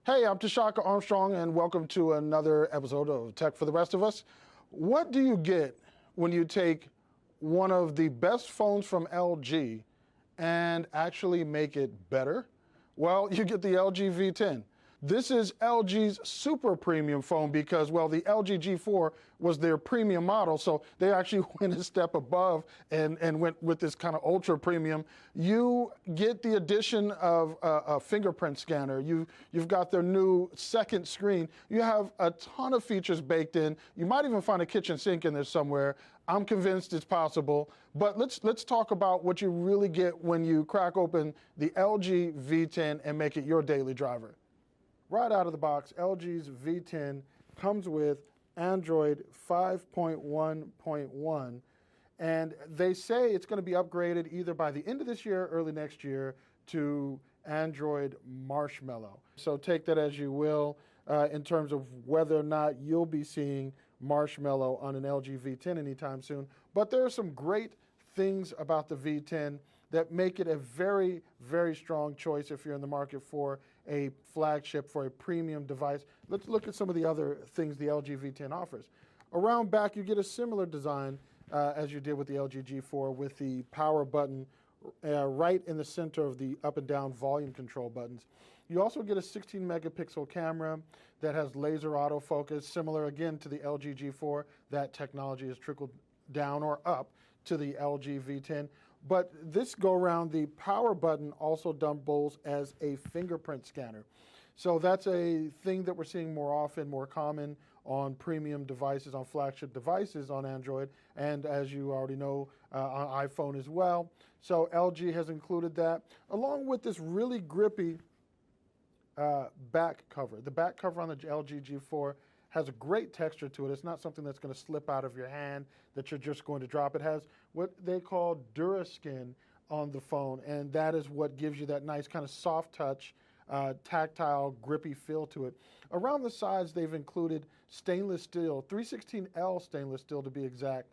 Hey, I'm Tashaka Armstrong, and welcome to another episode of Tech for the Rest of Us. What do you get when you take one of the best phones from LG and actually make it better? Well, you get the LG V10. This is LG's super premium phone because, well, the LG G4 was their premium model, so they actually went a step above and went with this kind of ultra premium. You get the addition of a fingerprint scanner. You've got their new second screen. You have a ton of features baked in. You might even find a kitchen sink in there somewhere. I'm convinced it's possible. But let's talk about what you really get when you crack open the LG V10 and make it your daily driver. Right out of the box, LG's V10 comes with Android 5.1.1, and they say it's going to be upgraded either by the end of this year or early next year to Android Marshmallow. So take that as you will in terms of whether or not you'll be seeing Marshmallow on an LG V10 anytime soon. But there are some great things about the V10 that make it a very, very strong choice if you're in the market for a flagship, for a premium device. Let's look at some of the other things the LG V10 offers. Around back, you get a similar design as you did with the LG G4 with the power button right in the center of the up and down volume control buttons. You also get a 16 megapixel camera that has laser autofocus, similar again to the LG G4. That technology has trickled down or up to the LG V10. But this go around, the power button also doubles as a fingerprint scanner. So that's a thing that we're seeing more often, more common on premium devices, on flagship devices on Android, and as you already know, on iPhone as well. So LG has included that, along with this really grippy back cover. The back cover on the LG G4 has a great texture to it. It's not something that's going to slip out of your hand that you're just going to drop. It has what they call DuraSkin on the phone, and that is what gives you that nice kind of soft touch, tactile, grippy feel to it. Around the sides, they've included stainless steel, 316L stainless steel to be exact,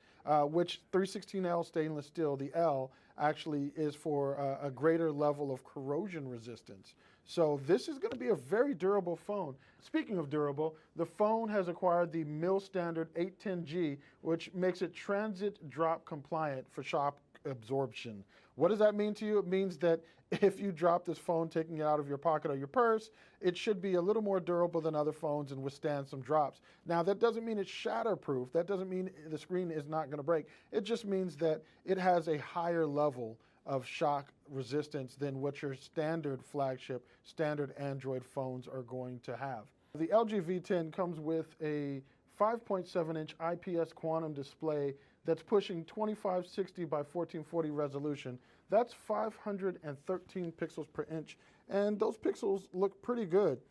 which 316L stainless steel, the L, actually is for a greater level of corrosion resistance. So this is going to be a very durable phone. Speaking of durable, the phone has acquired the mil standard 810G, which makes it transit drop compliant for shock absorption. What does that mean to you? It means that if you drop this phone, taking it out of your pocket or your purse, it should be a little more durable than other phones and withstand some drops. Now, that doesn't mean it's shatterproof. That doesn't mean the screen is not going to break. It just means that it has a higher level of shock resistance than what your standard flagship, standard Android phones are going to have. The LG V10 comes with a 5.7-inch IPS quantum display that's pushing 2560 by 1440 resolution. That's 513 pixels per inch, and those pixels look pretty good.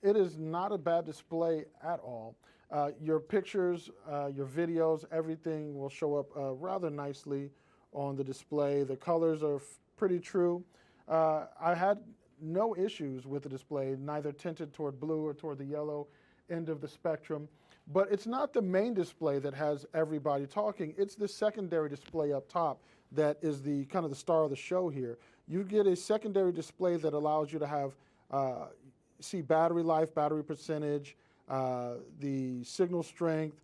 It is not a bad display at all. Your pictures, your videos, everything will show up rather nicely on the display. The colors are pretty true. I had no issues with the display, neither tinted toward blue or toward the yellow end of the spectrum. But it's not the main display that has everybody talking. It's the secondary display up top that is the kind of the star of the show here. You get a secondary display that allows you to have see battery life, battery percentage, the signal strength,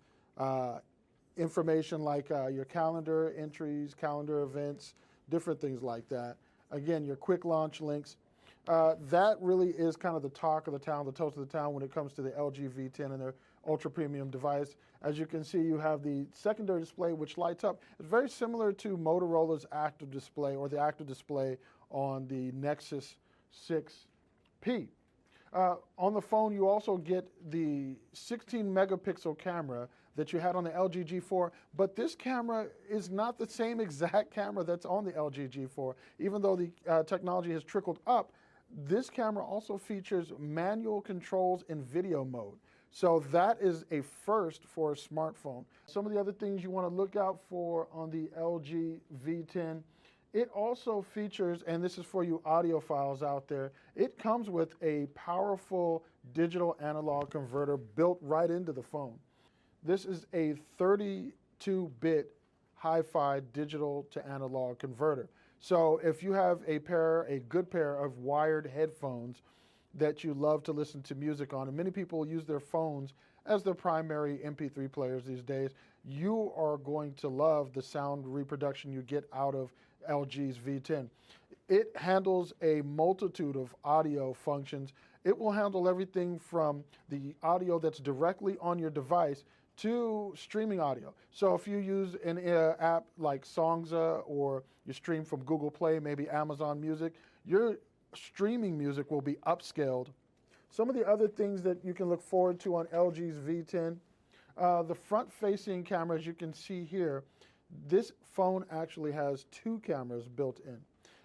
information like your calendar entries, calendar events, different things like that. Again, your quick launch links. That really is kind of the talk of the town, the toast of the town when it comes to the LG V10 and their ultra premium device. As you can see, you have the secondary display which lights up. It's very similar to Motorola's active display or the active display on the Nexus 6P. On the phone, you also get the 16 megapixel camera that you had on the LG G4, but this camera is not the same exact camera that's on the LG G4. Even though the technology has trickled up, this camera also features manual controls in video mode. So that is a first for a smartphone. Some of the other things you want to look out for on the LG V10, it also features, and this is for you audiophiles out there, it comes with a powerful digital analog converter built right into the phone. This is a 32-bit hi-fi digital to analog converter. So if you have a good pair of wired headphones that you love to listen to music on, and many people use their phones as their primary MP3 players these days, you are going to love the sound reproduction you get out of LG's V10. It handles a multitude of audio functions. It will handle everything from the audio that's directly on your device to streaming audio. So if you use an app like Songza, or you stream from Google Play, maybe Amazon Music, your streaming music will be upscaled. Some of the other things that you can look forward to on LG's V10, the front-facing camera, as you can see here, this phone actually has 2 cameras built in.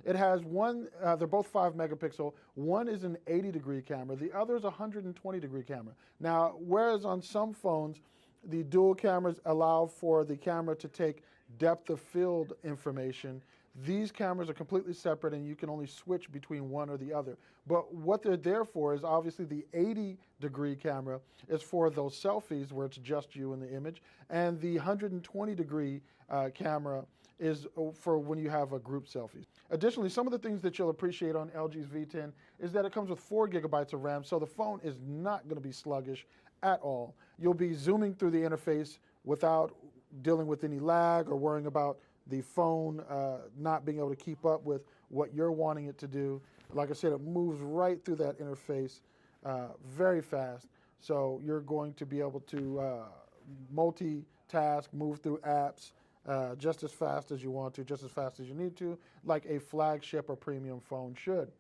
It has one, they're both 5 megapixel. One is an 80-degree camera. The other is a 120-degree camera. Now, whereas on some phones, the dual cameras allow for the camera to take depth of field information, these cameras are completely separate and you can only switch between one or the other. But what they're there for is obviously the 80-degree camera is for those selfies where it's just you in the image, and the 120-degree camera is for when you have a group selfie. Additionally, some of the things that you'll appreciate on LG's V10 is that it comes with 4 gigabytes of RAM, so the phone is not going to be sluggish at all. You'll be zooming through the interface without dealing with any lag or worrying about the phone not being able to keep up with what you're wanting it to do. Like I said, it moves right through that interface very fast, so you're going to be able to multitask, move through apps, just as fast as you want to, just as fast as you need to, like a flagship or premium phone should.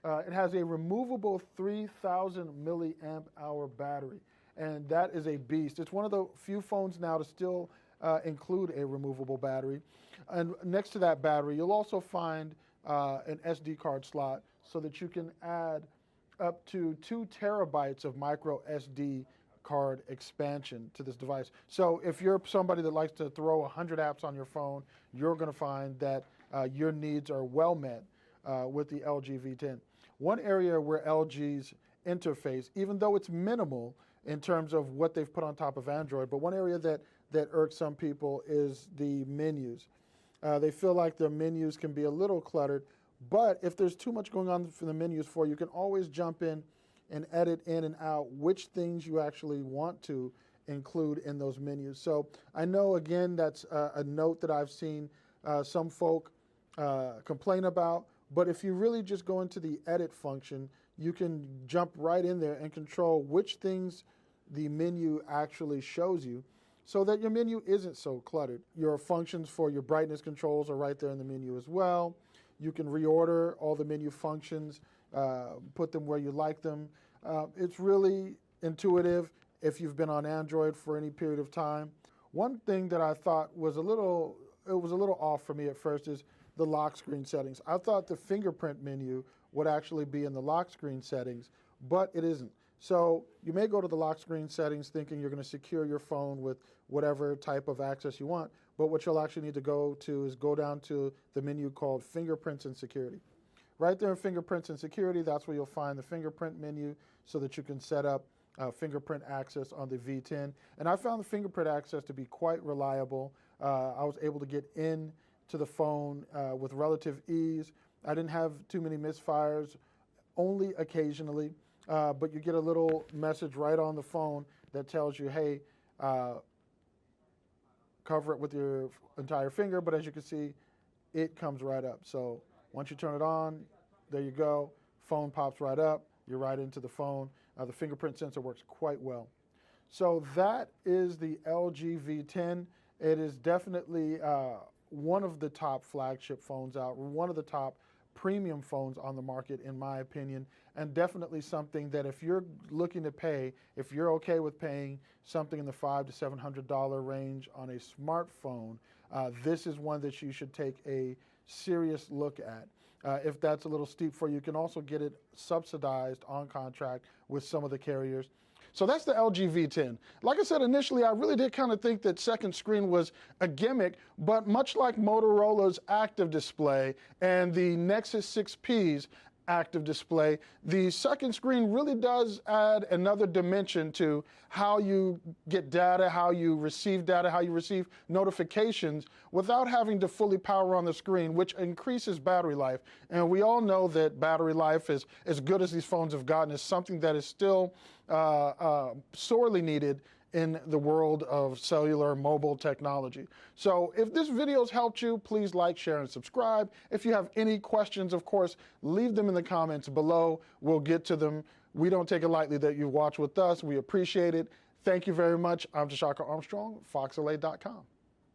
It has a removable 3,000 milliamp hour battery, and that is a beast. It's one of the few phones now to still include a removable battery. And next to that battery, you'll also find an SD card slot so that you can add up to 2 terabytes of micro SD card expansion to this device. So if you're somebody that likes to throw 100 apps on your phone, you're going to find that your needs are well met with the LG V10. One area where LG's interface, even though it's minimal in terms of what they've put on top of Android, but one area that irks some people is the menus. They feel like their menus can be a little cluttered, but if there's too much going on for the menus for you, you can always jump in and edit in and out which things you actually want to include in those menus. So I know, again, that's a note that I've seen some folk complain about, but if you really just go into the edit function, you can jump right in there and control which things the menu actually shows you so that your menu isn't so cluttered. Your functions for your brightness controls are right there in the menu as well. You can reorder all the menu functions, put them where you like them. It's really intuitive if you've been on Android for any period of time. One thing that I thought was a little off for me at first is the lock screen settings. I thought the fingerprint menu would actually be in the lock screen settings, but it isn't. So you may go to the lock screen settings thinking you're going to secure your phone with whatever type of access you want, but what you'll actually need to go to is go down to the menu called Fingerprints and Security. Right there in Fingerprints and Security, that's where you'll find the fingerprint menu so that you can set up fingerprint access on the V10. And I found the fingerprint access to be quite reliable. I was able to get in to the phone with relative ease. I didn't have too many misfires, only occasionally, but you get a little message right on the phone that tells you, hey, cover it with your entire finger, but as you can see, it comes right up. So once you turn it on, there you go, phone pops right up, you're right into the phone. The fingerprint sensor works quite well. So that is the LG V10. It is definitely one of the top flagship phones out, one of the top premium phones on the market, in my opinion, and definitely something that if you're looking to pay, if you're okay with paying something in the $500 to $700 range on a smartphone, this is one that you should take a serious look at. If that's a little steep for you, you can also get it subsidized on contract with some of the carriers. So that's the LG V10. Like I said initially, I really did kind of think that second screen was a gimmick, but much like Motorola's Active Display and the Nexus 6Ps, active display. The second screen really does add another dimension to how you get data, how you receive notifications without having to fully power on the screen, which increases battery life. And we all know that battery life, is as good as these phones have gotten, is something that is still sorely needed in the world of cellular mobile technology. So if this video has helped you, please like, share, and subscribe. If you have any questions, of course, leave them in the comments below. We'll get to them. We don't take it lightly that you watch with us. We appreciate it. Thank you very much. I'm Tashaka Armstrong, foxla.com.